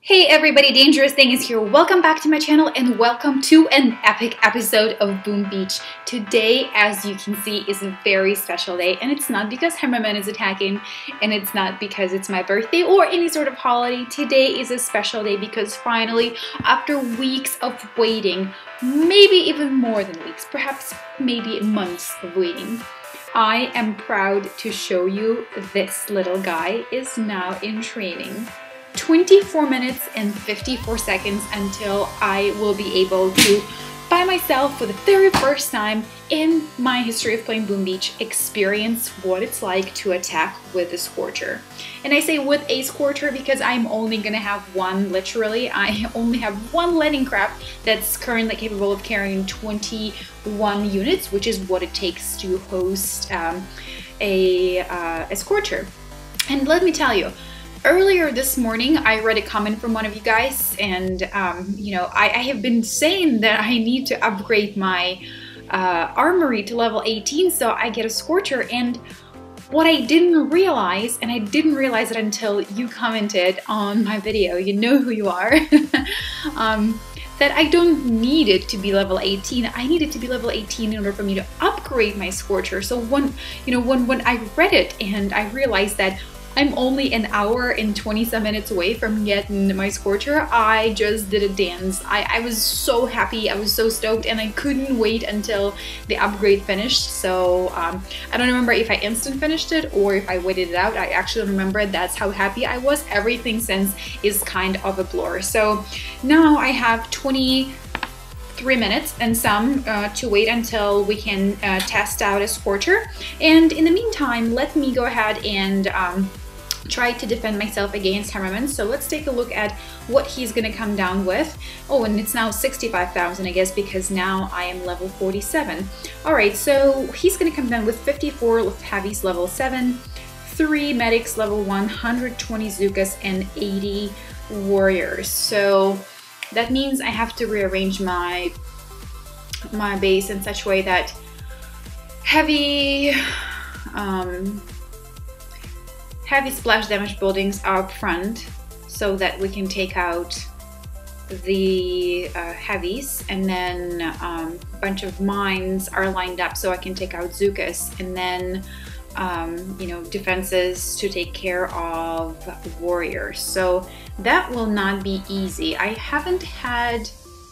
Hey everybody, DangerousThing is here. Welcome back to my channel and welcome to an epic episode of Boom Beach. Today, as you can see, is a very special day, and it's not because Hammerman is attacking, and it's not because it's my birthday or any sort of holiday. Today is a special day because finally, after weeks of waiting, maybe even more than weeks, perhaps maybe months of waiting, I am proud to show you this little guy is now in training. 24 minutes and 54 seconds until I will be able to, by myself, for the very first time in my history of playing Boom Beach, experience what it's like to attack with a Scorcher. And I say with a Scorcher because I'm only gonna have one, literally. I only have one landing craft that's currently capable of carrying 21 units, which is what it takes to host a Scorcher. And let me tell you, earlier this morning, I read a comment from one of you guys, and you know, I have been saying that I need to upgrade my armory to level 18 so I get a Scorcher. And what I didn't realize, and I didn't realize it until you commented on my video, you know who you are, that I don't need it to be level 18. I need it to be level 18 in order for me to upgrade my Scorcher. So when I read it and I realized that I'm only an hour and 20-some minutes away from getting my Scorcher, I just did a dance. I was so happy, I was so stoked, and I couldn't wait until the upgrade finished. So I don't remember if I instant finished it or if I waited it out. I actually remember that's how happy I was. Everything since is kind of a blur. So now I have 23 minutes and some to wait until we can test out a Scorcher. And in the meantime, let me go ahead and try to defend myself against Hammerman. So let's take a look at what he's gonna come down with. Oh, and it's now 65,000, I guess, because now I am level 47. All right, so he's gonna come down with 54 heavies level 7, 3 medics level 1, 120 Zookas, and 80 warriors. So that means I have to rearrange my base in such a way that heavy splash damage buildings are up front so that we can take out the heavies, and then a bunch of mines are lined up so I can take out Zookas, and then you know, defenses to take care of warriors. So that will not be easy. I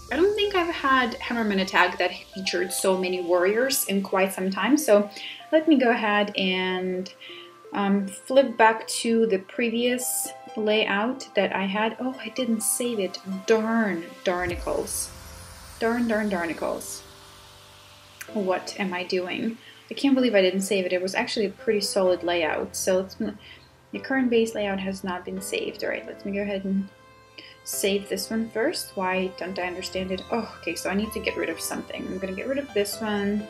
don't think I've had Hammerman attack that featured so many warriors in quite some time. So let me go ahead and flip back to the previous layout that I had. Oh, I didn't save it. Darnicles. Darnicles. What am I doing? I can't believe I didn't save it. It was actually a pretty solid layout. So the current base layout has not been saved. All right, let me go ahead and save this one first. Why don't I understand it? Oh, okay, so I need to get rid of something. I'm gonna get rid of this one.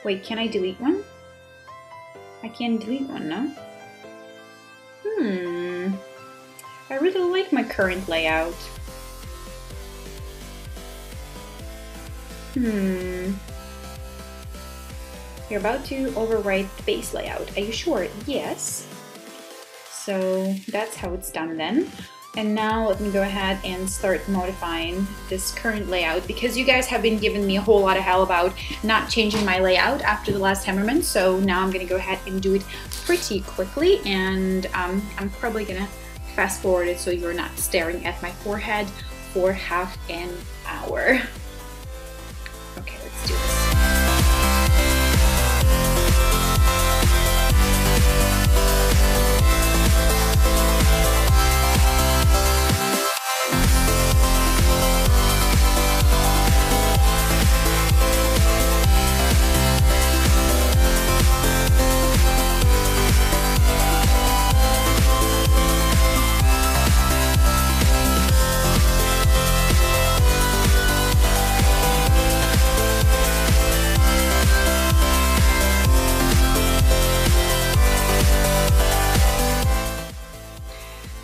Wait, can I delete one? I can't delete one, no? I really like my current layout. You're about to overwrite the base layout. Are you sure? Yes. So that's how it's done then. And now let me go ahead and start modifying this current layout, because you guys have been giving me a whole lot of hell about not changing my layout after the last Hammerman. So now I'm gonna go ahead and do it pretty quickly, and I'm probably gonna fast forward it so you're not staring at my forehead for half an hour. Okay, let's do this.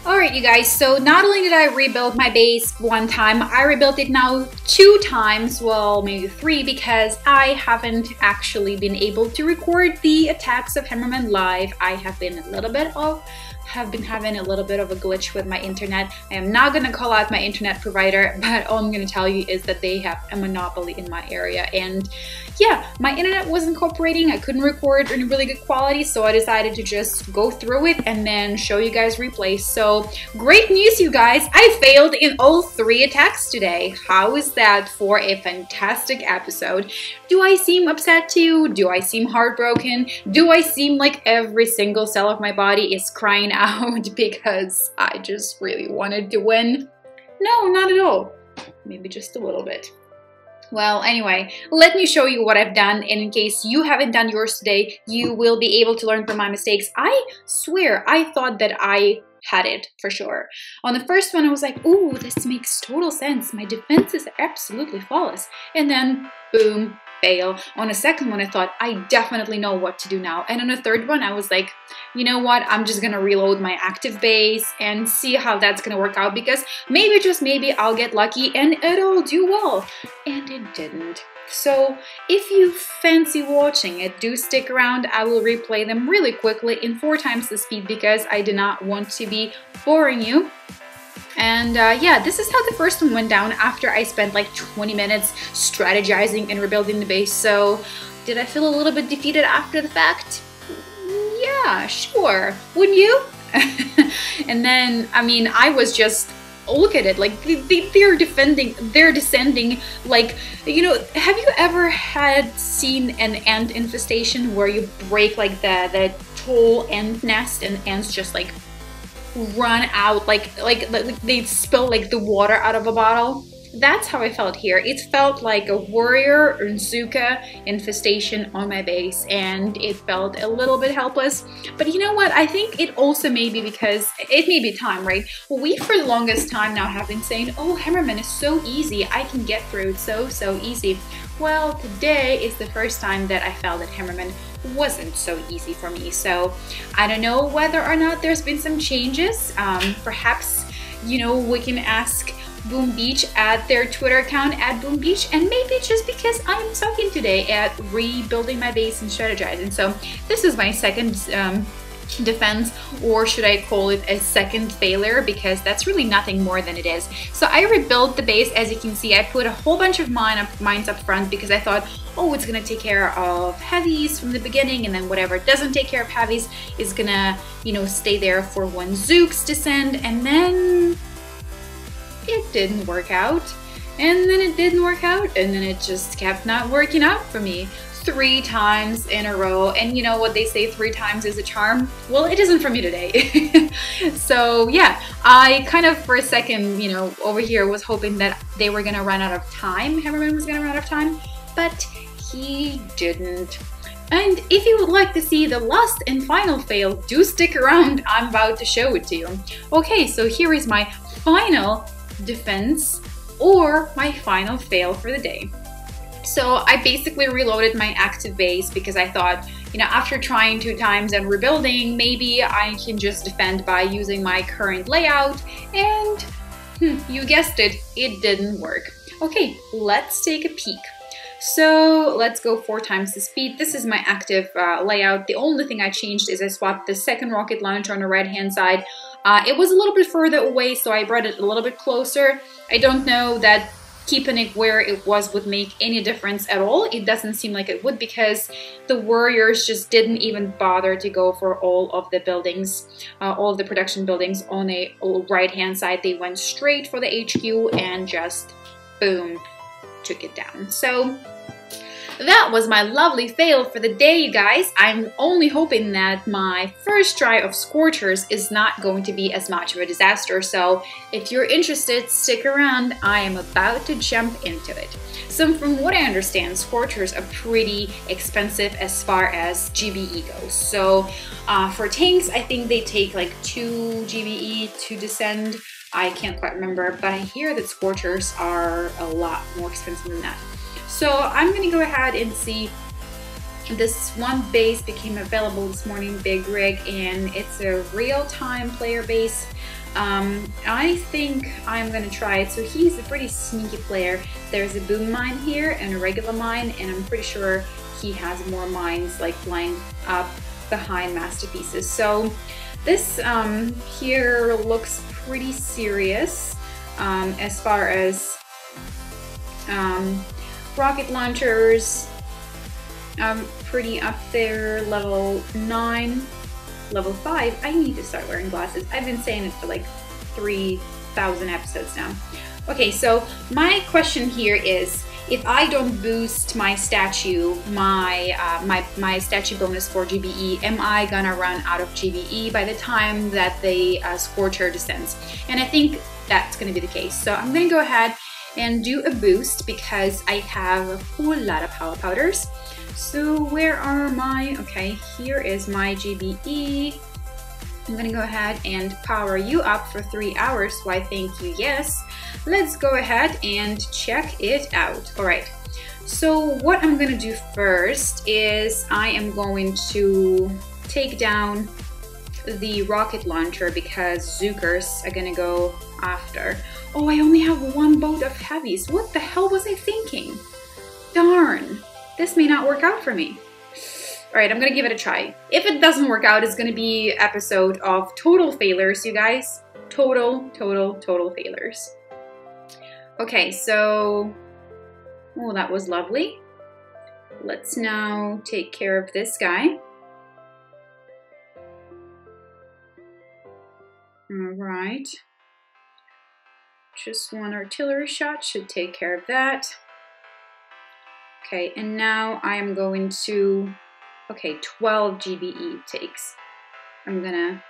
Alright you guys, so not only did I rebuild my base one time, I rebuilt it now 2 times, well maybe 3, because I haven't actually been able to record the attacks of Hammerman live. I have been a little bit off have been having a little bit of a glitch with my internet. I am not gonna call out my internet provider, but all I'm gonna tell you is that they have a monopoly in my area. And yeah, my internet wasn't cooperating. I couldn't record in really good quality, so I decided to just go through it and then show you guys replays. So great news, you guys. I failed in all 3 attacks today. How is that for a fantastic episode? Do I seem upset to you? Do I seem heartbroken? Do I seem like every single cell of my body is crying out because I just really wanted to win? No, not at all. Maybe just a little bit. Well, anyway, let me show you what I've done, and in case you haven't done yours today, you will be able to learn from my mistakes. I swear, I thought that I had it for sure. On the first one, I was like, ooh, this makes total sense. My defenses are absolutely flawless. And then, boom, fail. On the second one, I thought, I definitely know what to do now. And on the third one, I was like, you know what? I'm just gonna reload my active base and see how that's gonna work out, because maybe, just maybe, I'll get lucky and it'll do well. And it didn't. So if you fancy watching it, do stick around. I will replay them really quickly in 4 times the speed because I do not want to be boring you. And yeah, this is how the first one went down after I spent like 20 minutes strategizing and rebuilding the base. So did I feel a little bit defeated after the fact? Yeah, sure. Wouldn't you? And then, I mean, I was just, look at it, like they're descending like, you know, have you ever seen an ant infestation where you break like the tall ant nest and ants just like run out like they spill like the water out of a bottle? That's how I felt here. It felt like a warrior Unzuka infestation on my base, and it felt a little bit helpless. But you know what? I think it also may be because it may be time, right? We for the longest time now have been saying, oh, Hammerman is so easy. I can get through it so easy. Well, today is the first time that I felt that Hammerman wasn't so easy for me. So I don't know whether or not there's been some changes. Perhaps, you know, we can ask Boom Beach at their Twitter account at Boom Beach, and maybe just because I'm sucking today at rebuilding my base and strategizing. So this is my second defense, or should I call it a second failure, because that's really nothing more than it is. So I rebuilt the base. As you can see, I put a whole bunch of mines up front because I thought, oh, it's gonna take care of heavies from the beginning, and then whatever doesn't take care of heavies is gonna, you know, stay there for when Zooks descend. And then it didn't work out, and then it didn't work out, and then it just kept not working out for me 3 times in a row. And you know what they say, 3 times is a charm? Well, it isn't for me today. So yeah, I kind of for a second, you know, over here was hoping that they were gonna run out of time, Hammerman was gonna run out of time, but he didn't. And if you would like to see the last and final fail, do stick around, I'm about to show it to you. Okay, so here is my final defense, or my final fail for the day. So I basically reloaded my active base because I thought, you know, after trying 2 times and rebuilding, maybe I can just defend by using my current layout, and you guessed it, it didn't work. Okay, let's take a peek. So let's go 4 times the speed. This is my active layout. The only thing I changed is I swapped the second rocket launcher on the right hand side. It was a little bit further away, so I brought it a little bit closer. I don't know that keeping it where it was would make any difference at all. It doesn't seem like it would, because the warriors just didn't even bother to go for all of the buildings, all of the production buildings on the right hand side. They went straight for the HQ and just boom, took it down. So that was my lovely fail for the day, you guys. I'm only hoping that my first try of Scorchers is not going to be as much of a disaster. So if you're interested, stick around. I am about to jump into it. So from what I understand, Scorchers are pretty expensive as far as GBE goes. So for tanks, I think they take like 2 GBE to descend. I can't quite remember, but I hear that Scorchers are a lot more expensive than that. So I'm gonna go ahead and see. This one base became available this morning, Big Rig, and it's a real-time player base. I think I'm gonna try it. So he's a pretty sneaky player. There's a boom mine here and a regular mine, and I'm pretty sure he has more mines like lined up behind masterpieces. So This here looks pretty serious as far as rocket launchers. Pretty up there, level 9, level 5. I need to start wearing glasses. I've been saying it for like 3,000 episodes now. Okay, so my question here is, if I don't boost my statue, my statue bonus for GBE, am I gonna run out of GBE by the time that the Scorcher descends? And I think that's gonna be the case. So I'm gonna go ahead and do a boost because I have a whole lot of power powders. So where are my, okay, here is my GBE. I'm gonna go ahead and power you up for 3 hours. Why, thank you, yes. Let's go ahead and check it out. All right, so what I'm gonna do first is I am going to take down the rocket launcher because Zookers are gonna go after. Oh, I only have 1 boat of heavies. What the hell was I thinking? Darn, this may not work out for me. All right, I'm gonna give it a try. If it doesn't work out, it's gonna be an episode of total failures, you guys. Total failures. Okay, so, oh, that was lovely. Let's now take care of this guy. All right. Just 1 artillery shot should take care of that. Okay, and now I am going to, okay, 12 GBE takes. I'm gonna,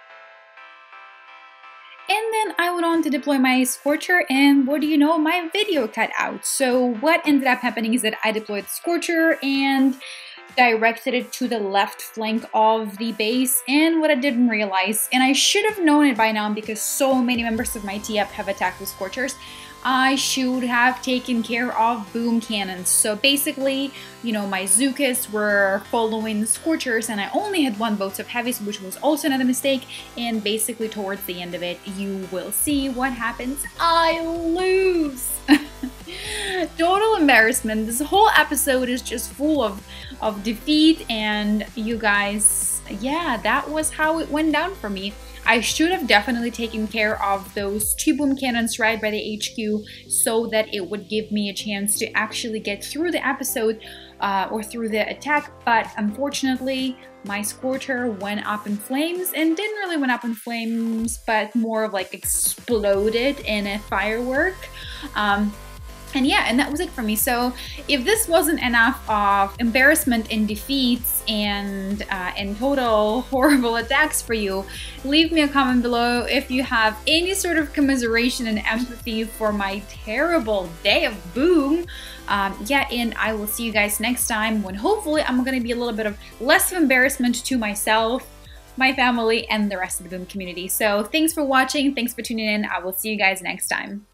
and then I went on to deploy my Scorcher, and what do you know, my video cut out. So what ended up happening is that I deployed Scorcher and directed it to the left flank of the base, and what I didn't realize, and I should have known it by now because so many members of my TF have attacked with Scorchers, I should have taken care of boom cannons. So basically, you know, my Zookers were following the Scorchers and I only had 1 boat of heavies, which was also another mistake, and basically towards the end of it, you will see what happens. I lose! Total embarrassment. This whole episode is just full of defeat, and you guys, yeah, that was how it went down for me. I should have definitely taken care of those 2 boom cannons right by the HQ so that it would give me a chance to actually get through the episode or through the attack, but unfortunately my Scorcher went up in flames, and didn't really went up in flames, but more of like exploded in a firework. And yeah, and that was it for me. So if this wasn't enough of embarrassment and defeats and total horrible attacks for you, leave me a comment below if you have any sort of commiseration and empathy for my terrible day of boom. Yeah, and I will see you guys next time when hopefully I'm gonna be a little bit of less of embarrassment to myself, my family, and the rest of the boom community. So thanks for watching, thanks for tuning in. I will see you guys next time.